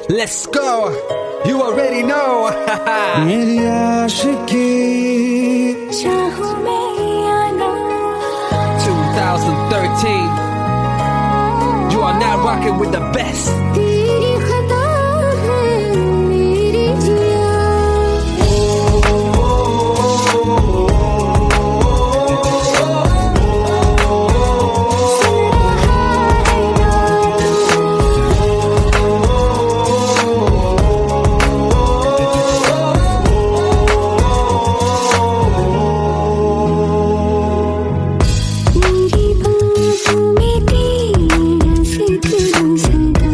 Let's go. You already know. मेरी आशिकी चाहूं मैं या ना 2013. You are now rocking with the best. तेरी खता है मेरी जिया मेरी बाहों में तेरा जिक्र सदा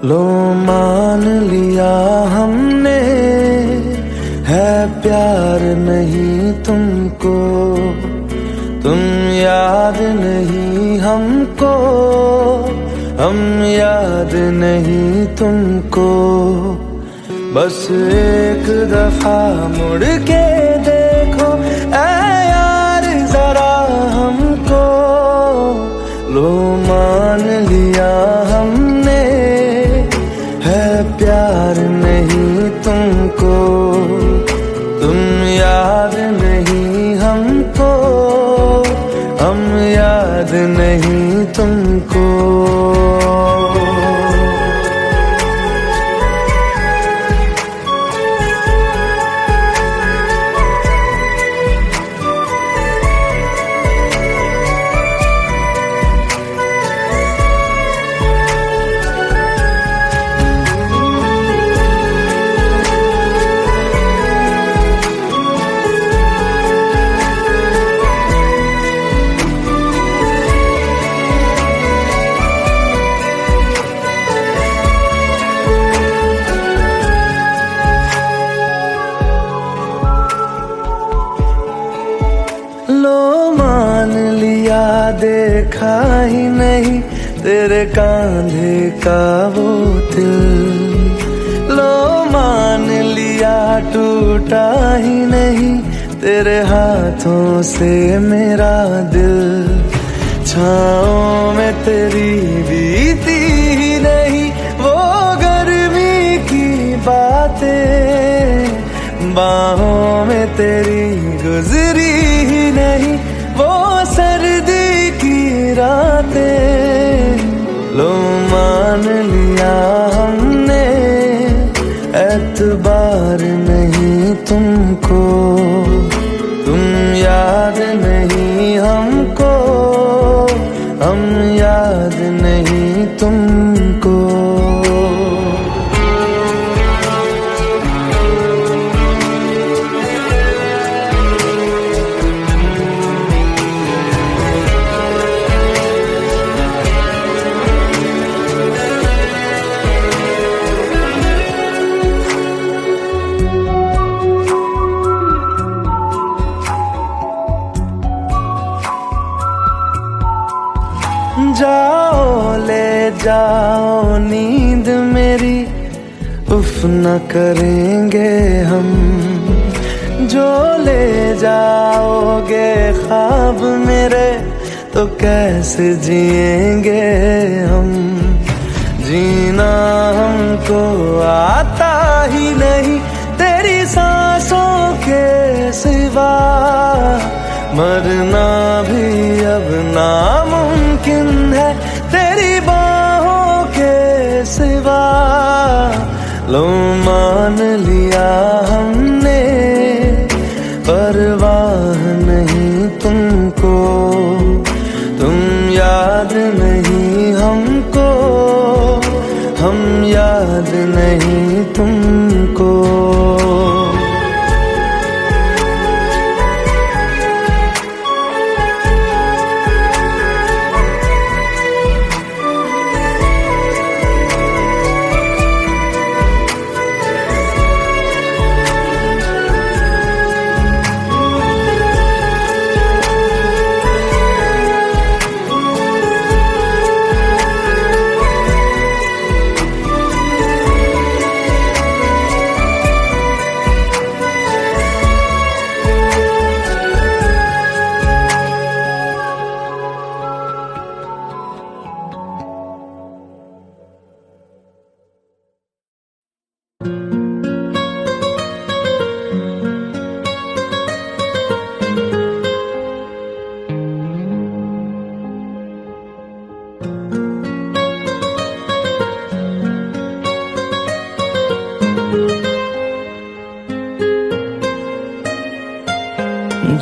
लो मान लिया हमने, है प्यार नहीं तुमको, तुम याद नहीं हमको, हम याद नहीं तुमको। बस एक दफा मुड़ के देखो ऐ यार जरा हमको, लो मान लिया हमने, है प्यार नहीं तुमको, तुम याद नहीं हमको, हम याद नहीं तुमको। लो मान लिया देखा ही नहीं तेरे कांधे का वो दिल, लो मान लिया टूटा ही नहीं तेरे हाथों से मेरा दिल। छाँव में तेरी बीती ही नहीं वो गर्मी की बातें, बाहों में तेरी गुजरी ही नहीं वो सर्दी की रातें। लो मान लिया हमने, एतबार नहीं तुमको, तुम याद नहीं हमको, हम याद नहीं तुमको। जाओ ले जाओ नींद मेरी, उफ न करेंगे हम, जो ले जाओगे ख्वाब मेरे तो कैसे जिएंगे हम। जीना हमको आता ही नहीं तेरी सांसों के सिवा, मरना भी अब नामुमकिन है तेरी बाहों के सिवा। लो मान लिया हमने, परवाह नहीं तुमको, तुम याद नहीं हमको, हम याद नहीं तुमको।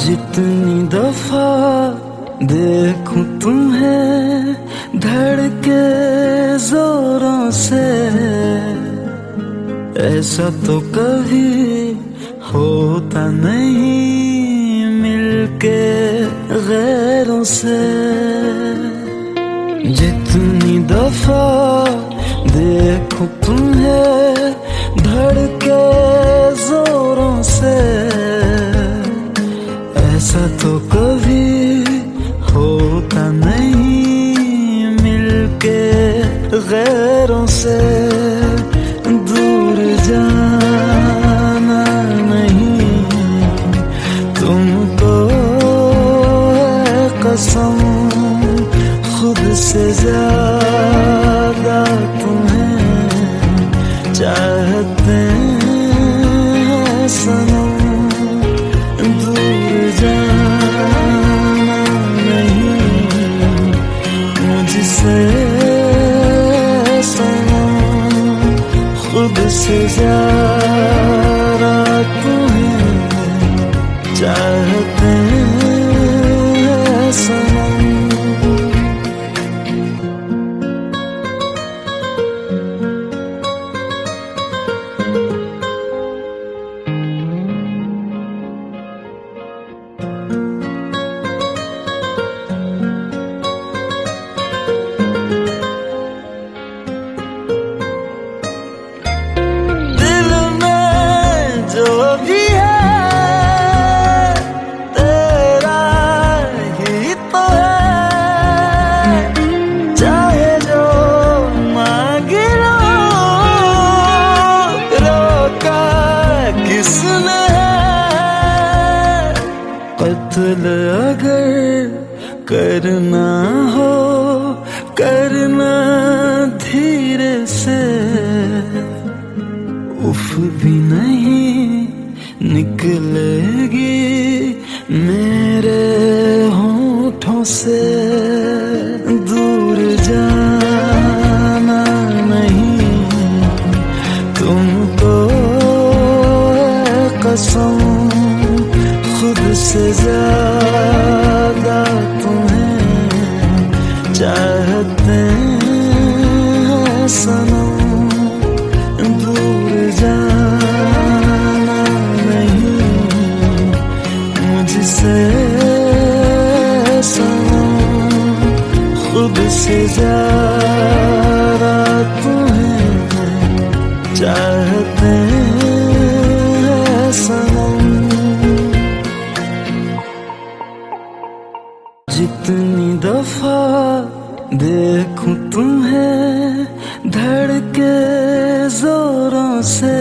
जितनी दफा देखूं तुम्हें धड़के जोरों से, ऐसा तो कभी होता नहीं मिलके गैरों से। जितनी दफा देखूं तुम्हें धड़के जोरों से, ऐसा तो कभी होता नहीं मिलके गैरों से। दूर जाना नहीं तुमको है कसम, खुद से ज्यादा तुम्हें चाहते हैं सनम। दूर जाना नहीं मुझसे सनम, खुद से ज्यादा तुम्हें चाहते हैं सनम। कत्ल अगर करना हो करना धीरे से, उफ भी नहीं निकलेगी मेरे होठों से। दूर जाना नहीं तुमको है कसम, खुद से ज्यादा तुम्हें चाहते हैं सनम। दूर जाना नहीं मुझसे सनम, खुद से ज्यादा तुम्हें चाहते हैं सनम। जितनी दफा देखूं तुम्हें धड़के जोरों से,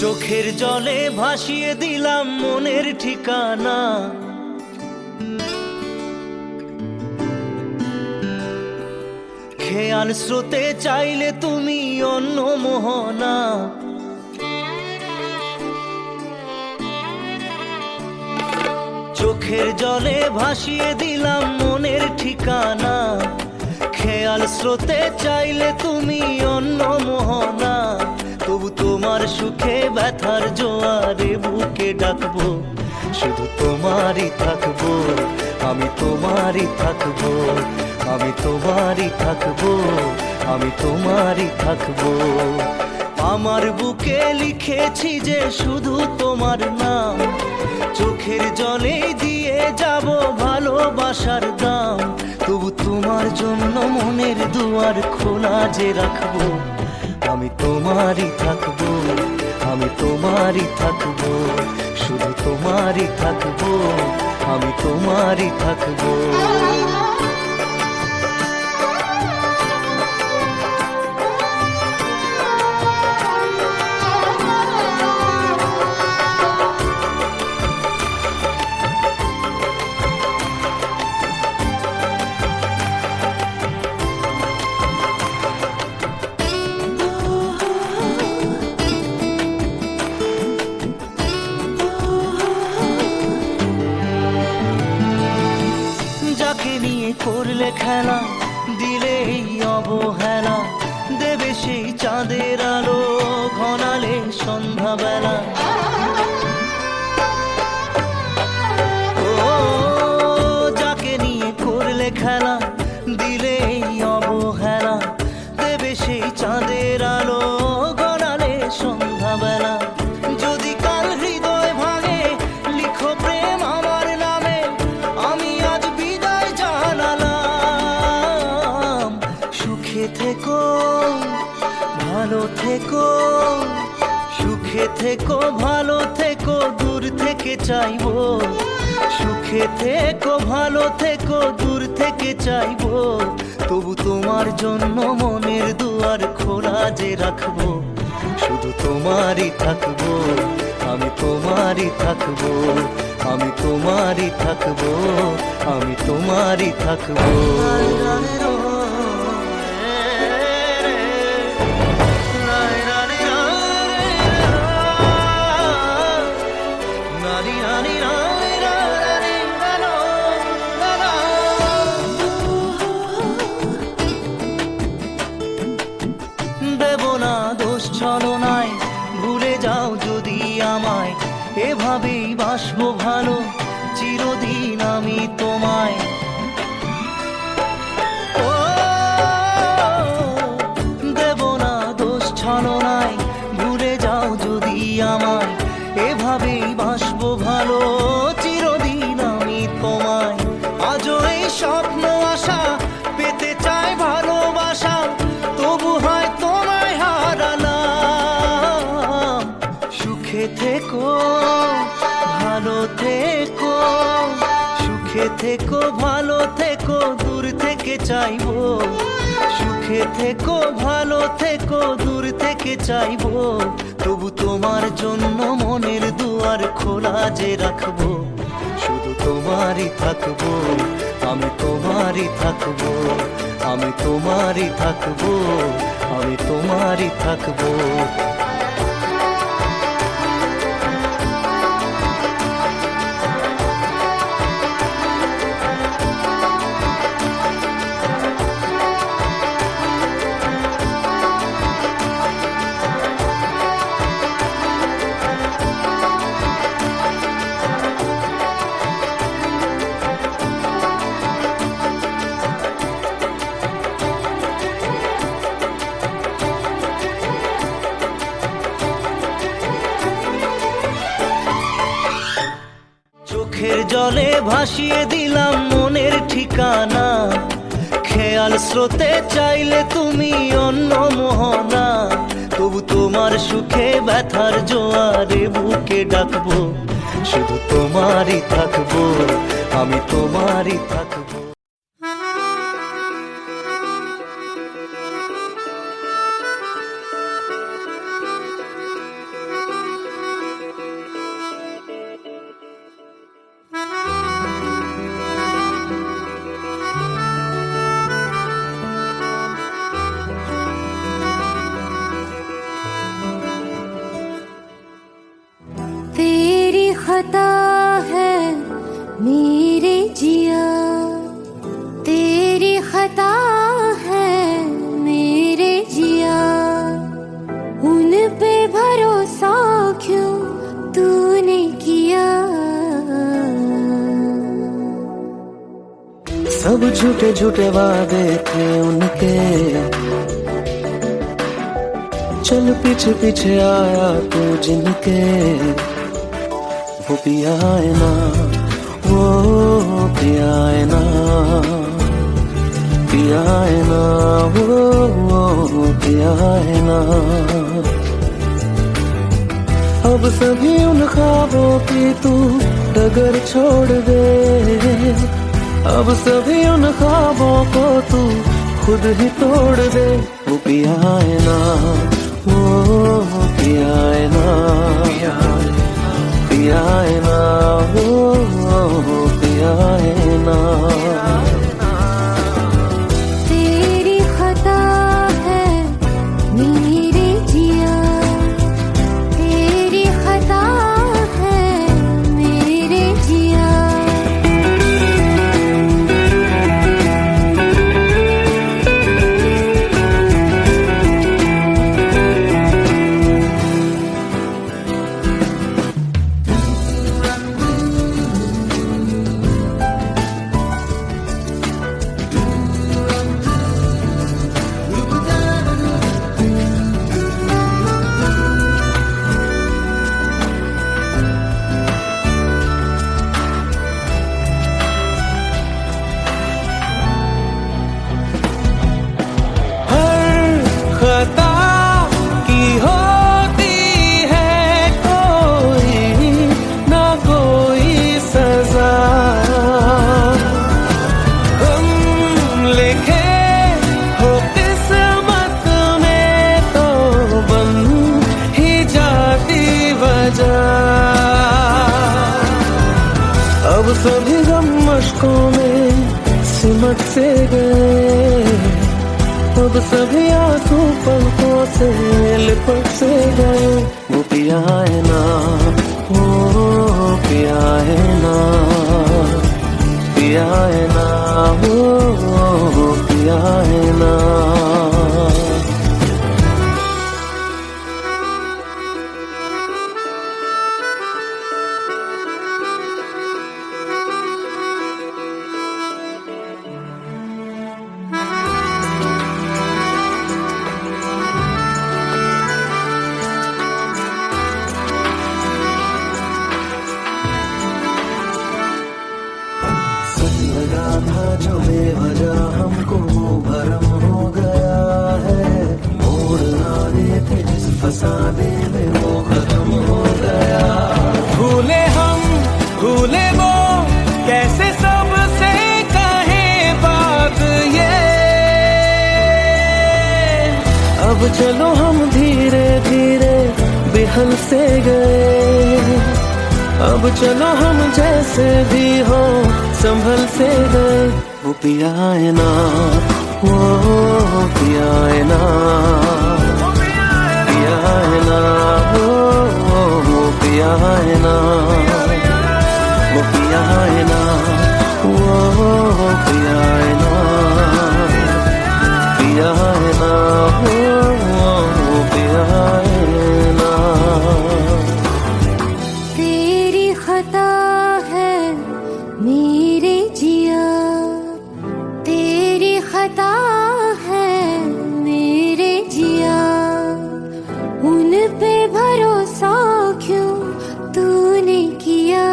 চোখের জলে ভাসিয়ে দিলাম মনের ঠিকানা, খেয়াল স্রোতে চাইলে তুমি অন্য মোহনা। চোখের জলে ভাসিয়ে দিলাম মনের ঠিকানা, খেয়াল স্রোতে চাইলে তুমি অন্য মোহনা। তবু তোমার সুখে ব্যথার জোয়ারে বুকে ডাকবো, শুধু তোমারই থাকবো, আমি তোমারই থাকবো, আমি তোমারই থাকবো, আমি তোমারই থাকবো। আমার বুকে লিখেছি যে শুধু তোমার নাম, চোখের জলে দিয়ে যাব ভালোবাসার দাম। তবু তোমার জন্য মনের দুয়ার খোলা যে রাখবো, আমি তোমারই থাকবো, আমি তোমারই থাকবো, শুধু তোমারই থাকবো, আমি তোমারই থাকবো। করলে খেলা দিলে এই অবহেলা, দেবে সেই চাঁদের আলো ঘনালে সন্ধ্যাবেলা। ও যাকে নিয়ে করলে থেকো, ভালো থেকো, সুখে থেকো, ভালো থেকো, দূর থেকে চাইবো। সুখে থেকো, ভালো থেকো, দূর থেকে চাইবো। তবু তোমার জন্য মনের দুয়ার খোলা যে রাখবো। শুধু তোমারই থাকবো, আমি তোমারই থাকবো, আমি তোমারই থাকবো, আমি তোমারই থাকবো। দেব না দোষ ছলনায়, ভুলে যাও যদি আমায়। এভাবেই বাসবো ভালো চিরদিন আমি তোমায়। ও দেব না দোষ ছলনায়, ভুলে যাও যদি আমায়। এভাবেই বাসবো ভালো চিরদিন আমি তোমায়। আজও এই স্বপ্ন আশা পেতে চাই ভালোবাসা, তবু হয় তোমায় হারালাম। সুখে থেকো, ভালো থেকো, সুখে থেকো, ভালো থেকো, দূর থেকে চাইবো। সুখে থেকো, ভালো থেকো, দূর থেকে চাইবো। তবু তোমার জন্য মনের দুয়ার খোলা যে রাখবো। শুধু তোমারই থাকবো, আমি তোমারই থাকবো, আমি তোমারই থাকবো, আমি তোমারই থাকবো। চোখের জলে ভাসিয়ে দিলাম মনের ঠিকানা। খেয়াল স্রোতে চাইলে তুমি অন্য মোহনা। তবু তোমার সুখে ব্যথার জোয়ারে বুকে ডাকবো। শুধু তোমারই থাকবো, আমি তোমারই থাকবো। तेरी खता है मेरे जिया, तेरी खता है मेरे जिया। उन पे भरोसा क्यों तूने किया। सब झूठे झूठे वादे थे उनके, चल पीछे पीछे आया तू जिनके। वो पिया है ना, वो पिया है ना, पिया है ना, वो पिया है ना। अब सभी उन ख्वाबों की तू डगर छोड़ दे। अब सभी उन ख्वाबों को तू खुद ही तोड़ दे। वो पिया है ना, वो पिया है ना, पिया है ना, वो पिया है ना। तेरी खता है मेरे जिया, तेरी खता है मेरे जिया। हम मशकों में सिमट से गए, अब सभी आंसू पलकों से लिपट से गए। वो पिया है ना, वो पिया है ना, पिया है ना, वो पिया है ना। लगा था जो बेवजह हमको भरम हो गया है, मोड़ आने थे जिस फसाने में वो खत्म हो गया। भूले हम भूले वो, कैसे सबसे कहे बात ये। अब चलो हम धीरे धीरे बेहल से गए, अब चलो हम जैसे भी हो संभल से गए। वो पिया है ना, वो पिया है ना, पिया है ना, वो पिया है ना, वो पिया है ना, वो पिया है ना, पिया है ना, वो पिया है ना। तेरी खता है मेरे जिया, तेरी खता है मेरे जिया, उन पे भरोसा क्यों तूने किया।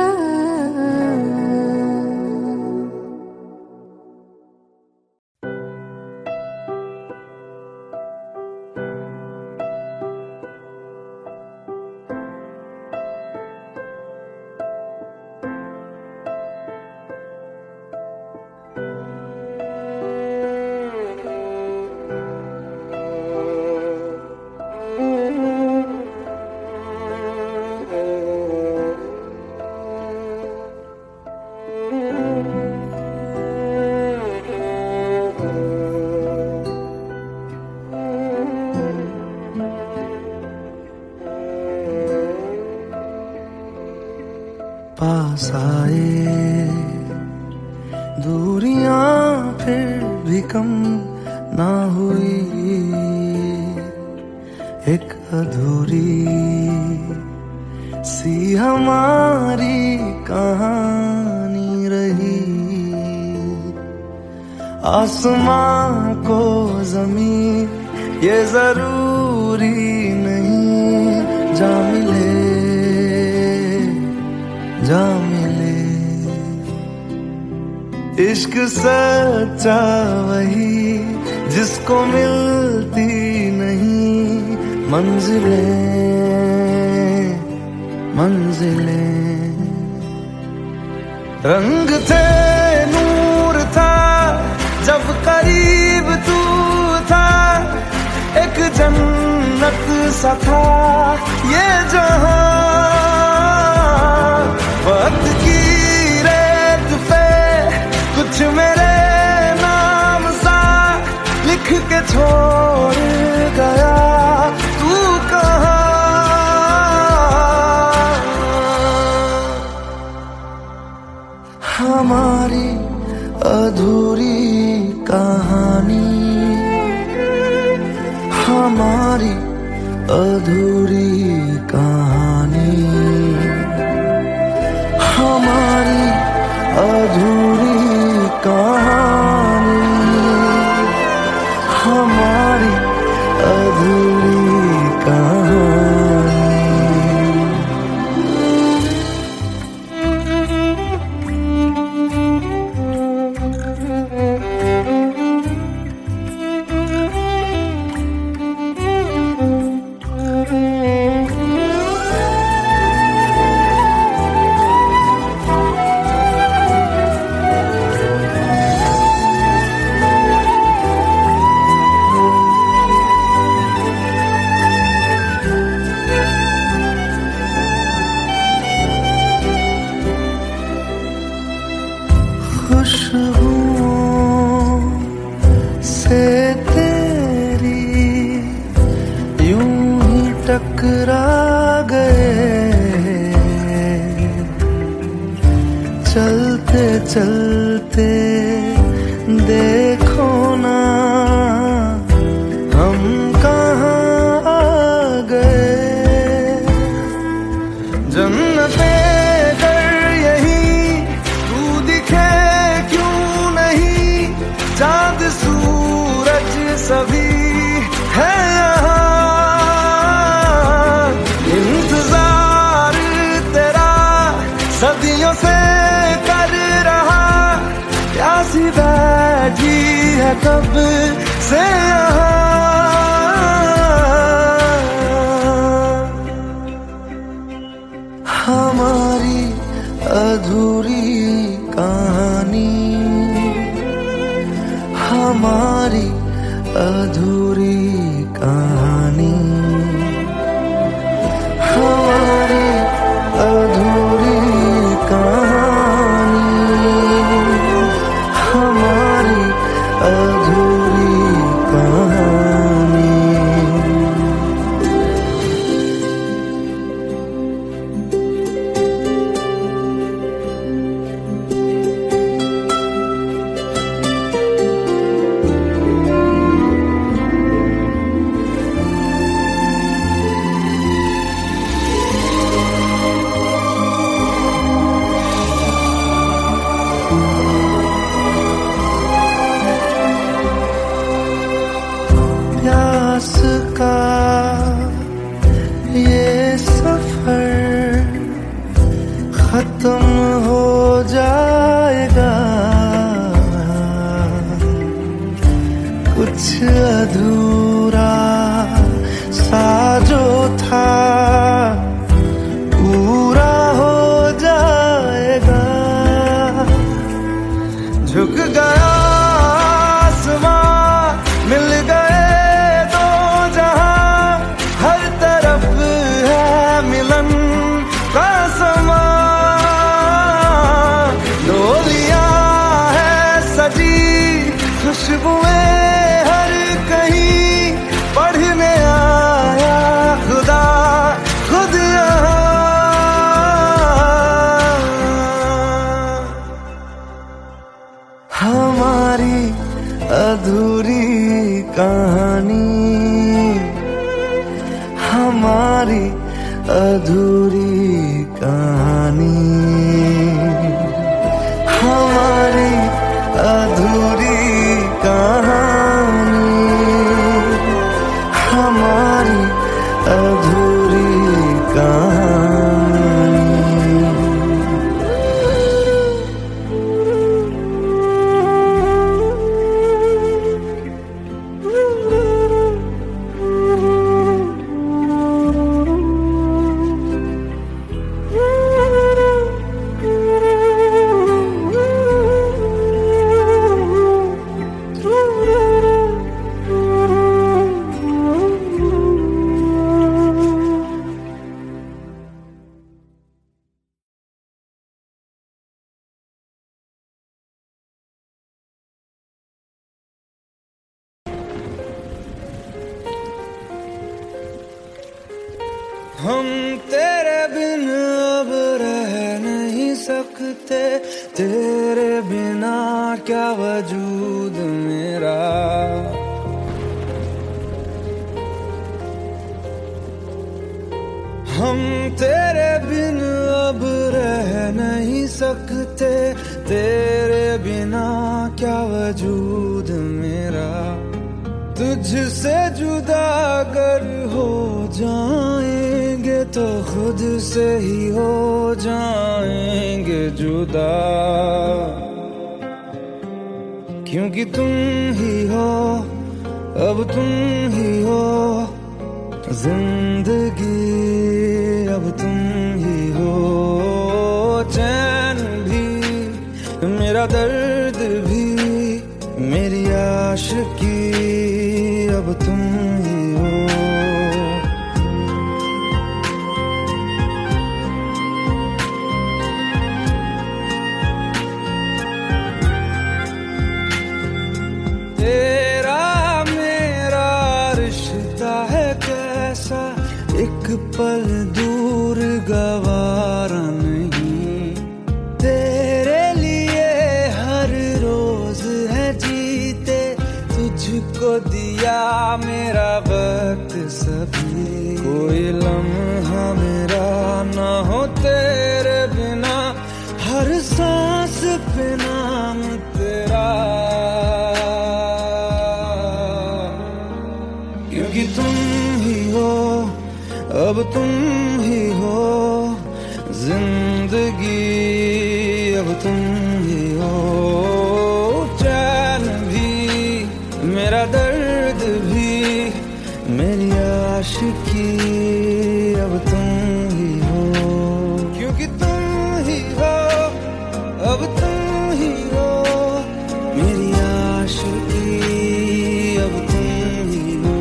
पास आए दूरियां फिर भी कम ना हुई, एक अधूरी सी हमारी कहानी रही। आसमां को जमीन ये जरूरी नहीं, जा मिले जा मिले। इश्क सच्चा वही जिसको मिलती नहीं मंजिलें मंजिलें। रंग थे नूर था जब करीब तू था, एक जन्नत सा था ये जहां। वक्त की रेत पे कुछ मेरे नाम सा लिख के छोड़ गया, तू कहाँ। हमारी अधूरी कहानी, हमारी अधूरी कहानी, हमारी अधूरी कहानी, हमारी अधूरी कहानी। चलते देखो ना हम कहाँ आ गए। जन्नते कर यही तू दिखे क्यों नहीं, चांद सूरज सभी है यहाँ। इंतजार तेरा सदियों से कर रहा, प्यासी बैठी है कब से यहाँ। हमारी अधूरी कहानी, हमारी अधूरी कहानी, हमारी अधूरी कहानी, हमारी अधूरी कहानी। प्यास का ये सफर खत्म हो जाएगा, कुछ अधूरा सा जो था पूरा हो जाएगा। झुक गया आसमां, मिल गए दो जहां, हर तरफ है मिलन का समा। डोलियां है सजी, खुशबुएं हर कहीं, पढ़ने आया खुदा खुद यहाँ। हमारी अधूरी कहानी, हमारी अधूरी कहानी, हमारी अधूरी कहानी, हमारी अधूरी कहानी। हम तेरे बिन अब रह नहीं सकते, तेरे बिना क्या वजूद मेरा। हम तेरे बिन अब रह नहीं सकते, तेरे बिना क्या वजूद मेरा। तुझसे जुदा अगर हो जाएंगे तो खुद से ही हो जाएंगे जुदा, क्योंकि तुम ही हो, अब तुम ही हो जिंदगी, अब तुम ही हो चैन भी, मेरा दर्द भी, मेरी आशिकी, अब तुम ही हो। तेरा मेरा रिश्ता है कैसा, एक पल दूर गवारा नहीं, तेरे लिए हर तुझको दिया मेरा वक्त सभी, कोई लम्हा मेरा ना हो तेरे बिना, हर सांस पे नाम तेरा, क्योंकि तुम ही हो, अब तुम ही हो जिंदगी, अब तुम ही हो चैन भी, मेरा दर्द भी, मेरी आशिकी, अब तुम ही हो, क्योंकि तुम ही हो, अब तुम ही हो मेरी आशिकी, अब तुम ही हो।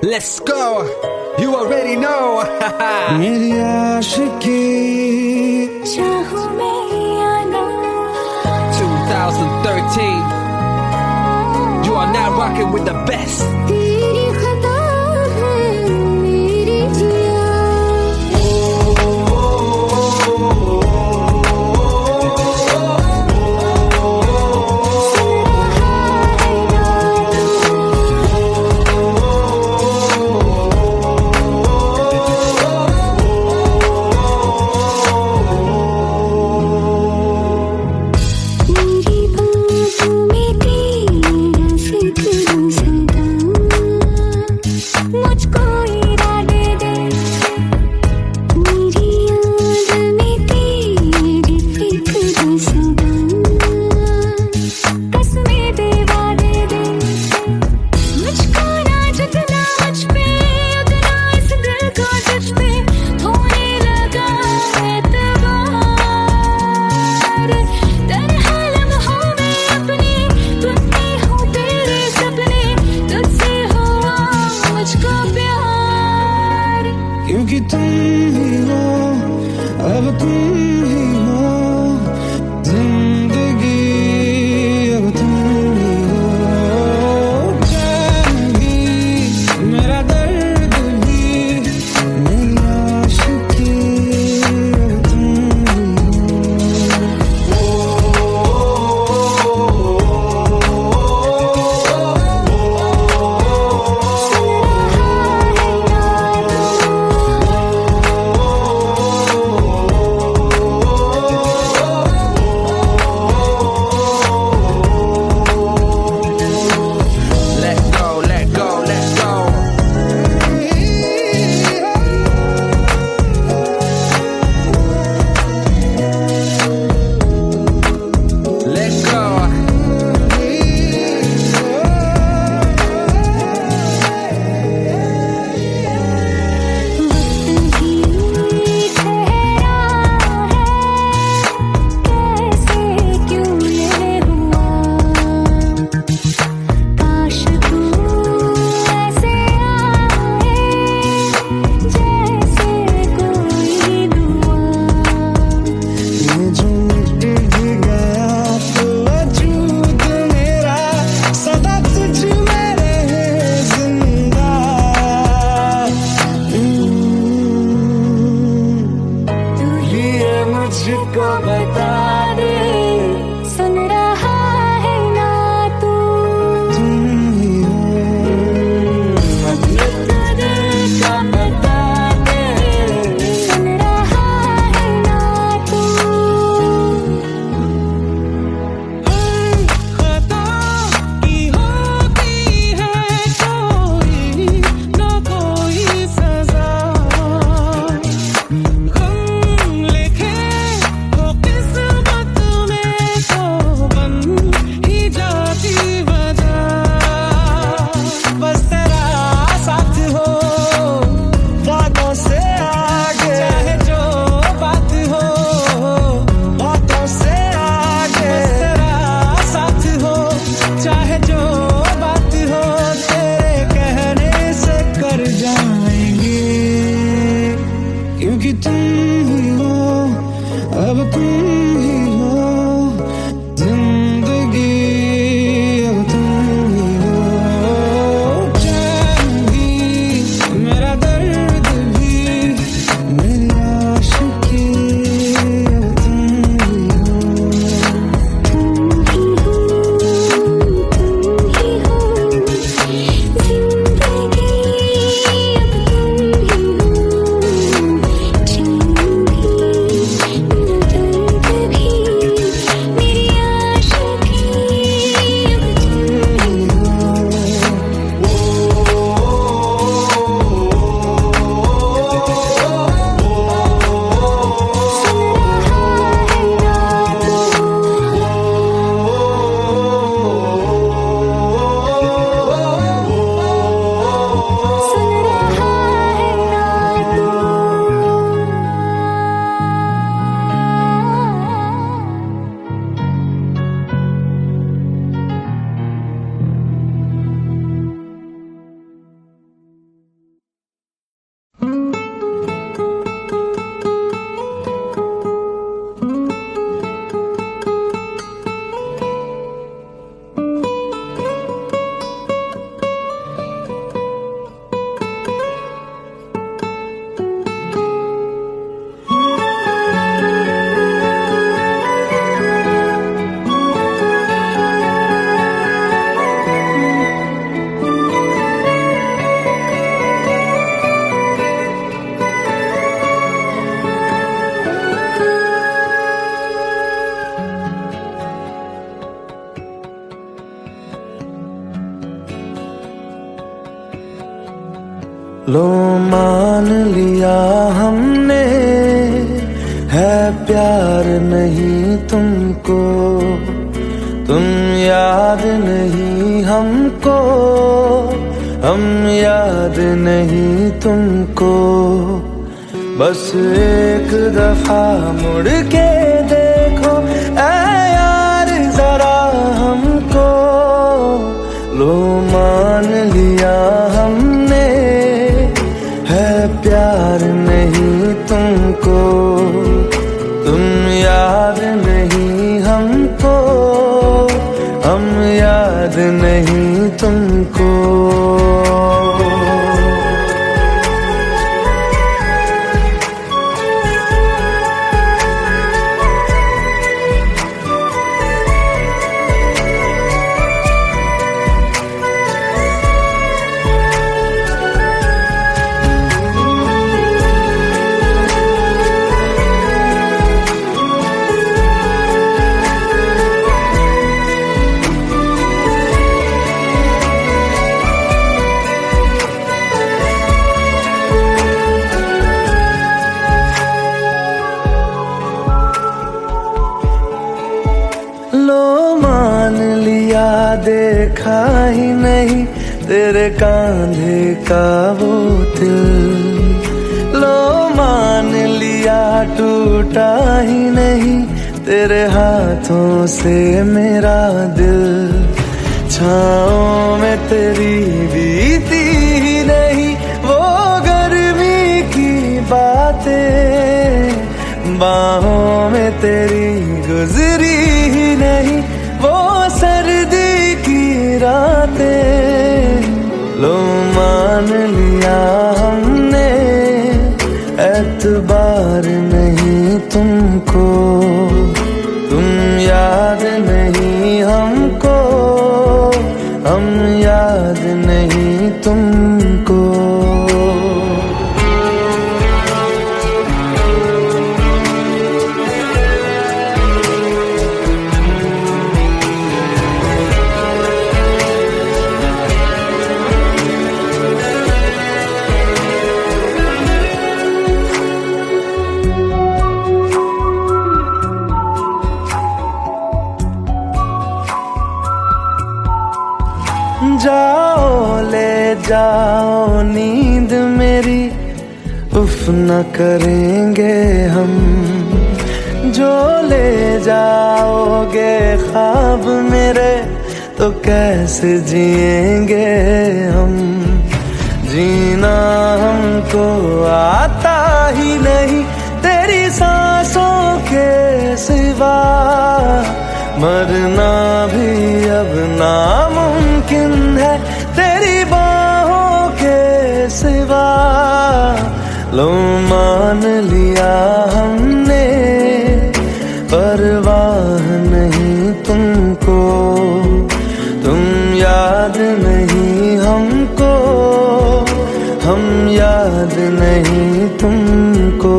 Let's go. You already know. मेरी आशिकी चाहूं मैं या ना 2013. You are now rocking with the best. तेरी खता है मेरी जिया मेरी बाहों में तेरा सिकरूं सदा मुझको इरादे दे मेरी याद में तेरी फिक्र सदा कसमें दे वादे दे मुझको ना जगना मुझ पे उतना इस दिल को तुझ पे होने लगा एतबार तन्हा लम्हों में अपने तुझसे हूँ तेरे सपने तुझसे हुआ मुझको प्यार क्योंकि तुम ही हो अब तुम ही हो जिंदगी अब तुम ही हो जान भी मेरा दर्द भी मेरी आशिकी अब तुम ही हो Let go, let go, let go. Let go. वक्त भी ठहरा है कैसे क्यों ये हुआ काश तू ऐसे आए जैसे कोई दुआ ये जो मिट भी गया तो वजूद मेरा सदा तुझ में रहे जिंदा तू ही ये मुझको बता दे सुन रहा है ना तू तुम ही हो अपने दिल का बता दे सुन रहा है ना तू खता की होती है कोई ना कोई सजा गम लिखे हो किस्मत में तो बन ही जाती वजह बस तेरा साथ हो बातों से आगे चाहे जो बात हो बातों से आगे बस तेरा साथ हो चाहे जो बात हो तेरे कहने से कर जाएंगे क्योंकि तुम ही हो अब तुम ही हो जिंदगी अब तुम ही हो चैन भी मेरा दर्द भी मेरी आशिकी अब तुम ही हो तुम ही हो तुम ही लो मान लिया हमने, है प्यार नहीं तुमको, तुम याद नहीं हमको, हम याद नहीं तुमको। बस एक दफा मुड़ के देखो ऐ यार जरा हमको, लो मान लिया हमने, है प्यार नहीं तुमको, तुम याद नहीं हमको, हम याद नहीं तुमको। लो मान लिया देखा ही नहीं तेरे कांधे का वो दिल, लो मान लिया टूटा ही नहीं तेरे हाथों से मेरा दिल। छाँव में तेरी बीती ही नहीं वो गर्मी की बातें, बाहों में तेरी गुजरी ही नहीं वो सर्दी की रातें। लो मान लिया हमने, एतबार नहीं तुमको, तुम याद नहीं हमको, हम याद नहीं तुमको। जाओ ले जाओ नींद मेरी, उफ न करेंगे हम, जो ले जाओगे ख्वाब मेरे तो कैसे जिएंगे हम। जीना हमको आता ही नहीं तेरी सांसों के सिवा, मरना भी अब नामुमकिन है तेरी बाहों के सिवा। लो मान लिया हमने, परवाह नहीं तुमको, तुम याद नहीं हमको, हम याद नहीं तुमको।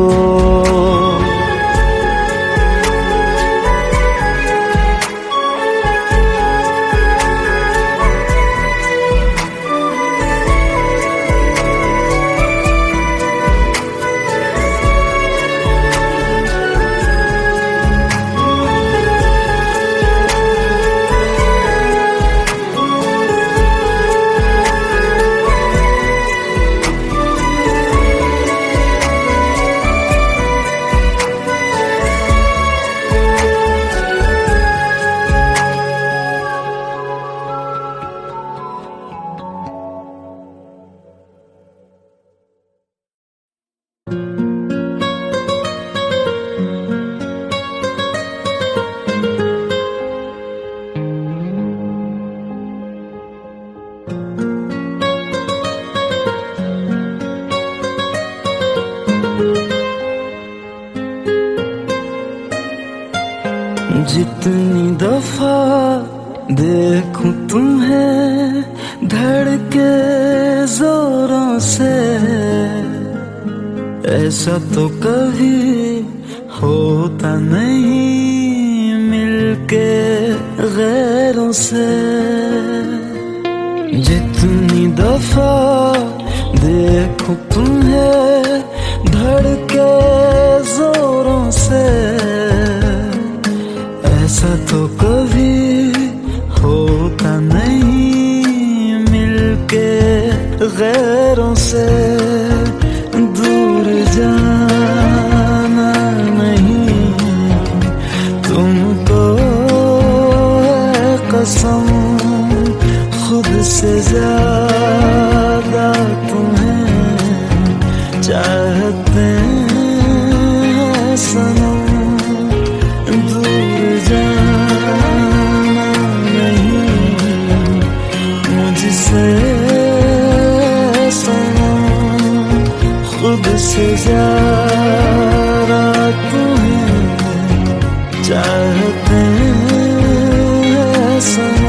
जितनी दफा देखूं तुम्हें धड़के जोरों से, ऐसा तो कभी होता नहीं मिलके गैरों से। जितनी दफा देखूं देखूं तुम्हें धड़के जोरों से, ऐसा तो कभी होता नहीं मिलके गैरों से। दूर जाना नहीं तुमको है कसम, खुद से ज्यादा तुम्हें चाहते हैं सनम। दूर जाना नहीं मुझसे सनम, खुद से ज्यादा तुम्हें चाहते हैं सनम।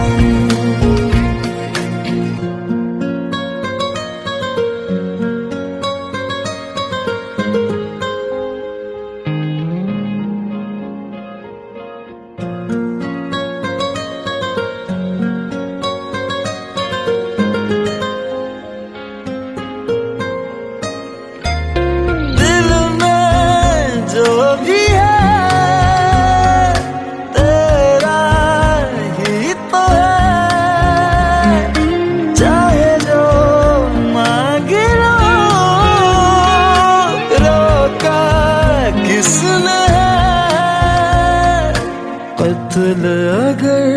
कत्ल अगर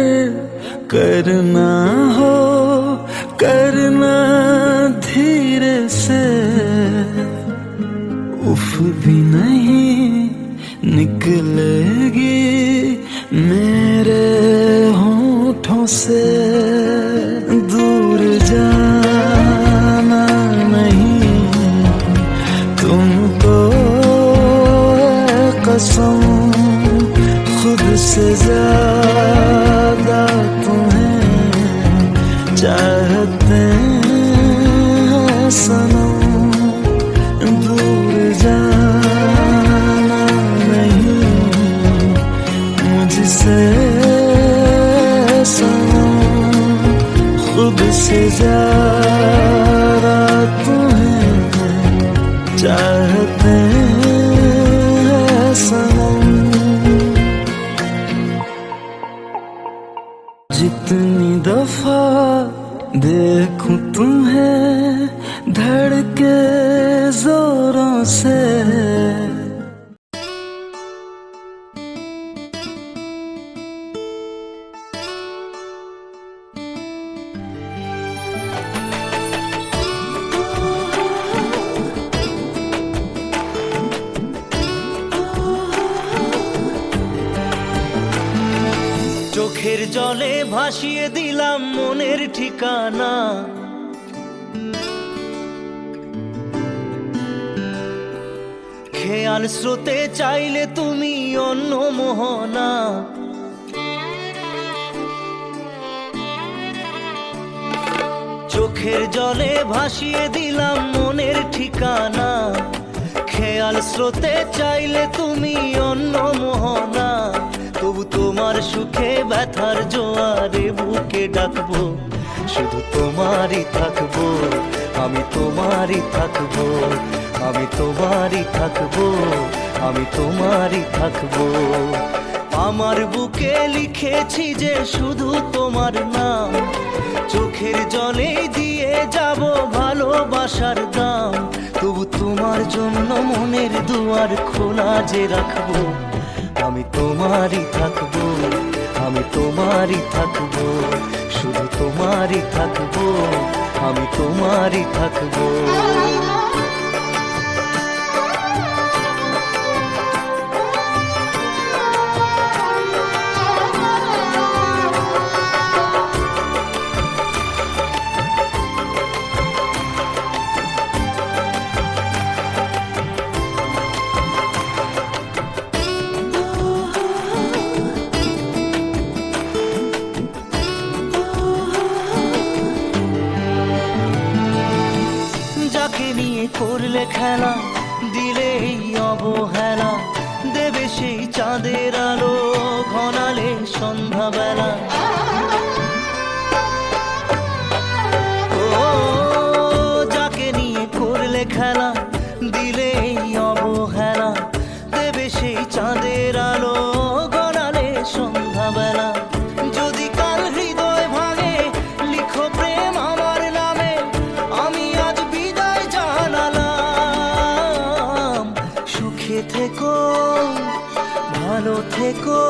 करना हो करना धीरे से, उफ भी नहीं निकलेगी मेरे होठों से। दूर जाना नहीं तुमको है कसम, खुद से ज्यादा तुम्हें चाहते हैं सनम। दूर जाना नहीं मुझसे सनम, खुद से ज्यादा तुम्हें चाहते हैं सनम। जितनी दफा देखूं तुम्हें धड़के जोरों से, চোখের জলে ভাসিয়ে দিলাম মনের ঠিকানা, খেয়াল স্রোতে চাইলে তুমি অন্য মোহনা। চোখের জলে ভাসিয়ে দিলাম মনের ঠিকানা, খেয়াল স্রোতে চাইলে তুমি অন্য মোহনা। তবু তোমার সুখে ব্যথার জোয়ারে বুকে ডাকবো, শুধু তোমারই থাকবো, আমি তোমারই থাকবো, আমি তোমারই থাকবো, আমি তোমারই থাকবো। আমার বুকে লিখেছি যে শুধু তোমার নাম, চোখের জলে দিয়ে যাব ভালোবাসার দাম। তবু তোমার জন্য মনের দুয়ার খোলা যে রাখবো, আমি তোমারই থাকবো, আমি তোমারই থাকবো, শুধু তোমারই থাকবো, আমি তোমারই থাকবো। করলে খেলা দিলে এই অবহেলা, দেবে সেই চাঁদের আলো ঘনালে সন্ধ্যাবেলা। ও যাকে নিয়ে করলে খেলা ভালো থেকো,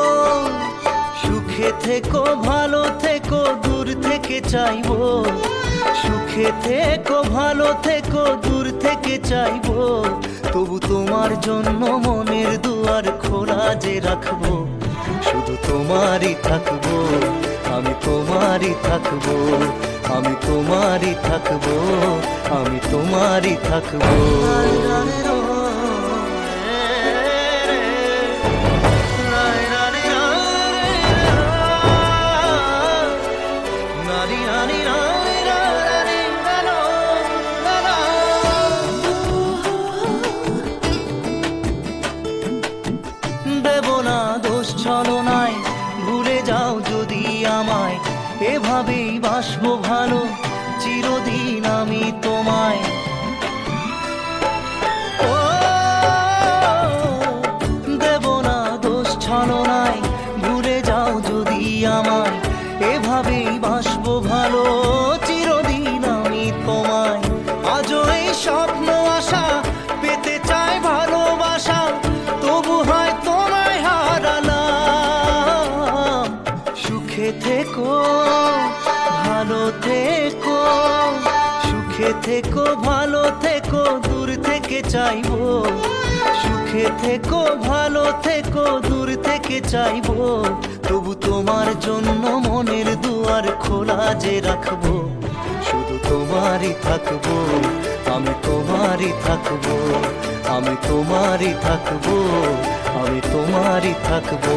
সুখে থেকো, ভালো থেকো, দূর থেকে চাইবো। সুখে থেকো, ভালো থেকো, দূর থেকে চাইবো। তবু তোমার জন্য মনের দুয়ার খোলা যে রাখবো। শুধু তোমারই থাকবো, আমি তোমারই থাকবো, আমি তোমারই থাকবো, আমি তোমারই থাকবো। দেব না দোষ ছলনায়, ভুলে যাও যদি আমায়। এভাবেই বাসবো ভালো চিরদিন আমি তোমায়। ও দেব না দোষ ছলনায়, ভুলে যাও যদি আমায়। এভাবেই বাসবো ভালো চিরদিন আমি তোমায়। আজও এই স্বপ্ন আশা পেতে চাই ভালোবাসা, তবু হয় তোমায় হারালাম। সুখে থেকো, ভালো থেকো, সুখে থেকো, ভালো থেকো, দূর থেকে চাইবো। সুখে থেকো, ভালো থেকো, দূর থেকে চাইবো। তবু তোমার জন্য মনের দুয়ার খোলা যে রাখবো। শুধু তোমারই থাকবো, আমি তোমারই থাকবো, আমি তোমারই থাকবো, আমি তোমারই থাকবো।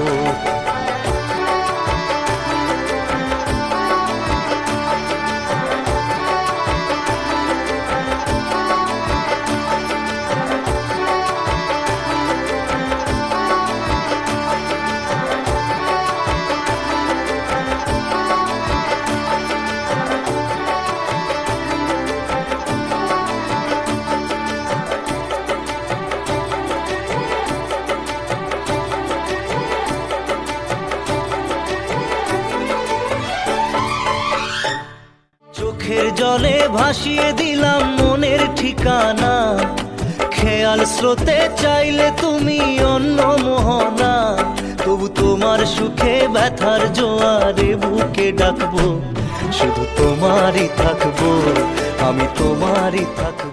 চোখের জলে ভাসিয়ে দিলাম মনের ঠিকানা। খেয়াল স্রোতে চাইলে তুমি অন্য মোহনা। তবু তোমার সুখে ব্যথার জোয়ারে বুকে ডাকবো। শুধু তোমারই থাকবো, আমি তোমারই থাকবো।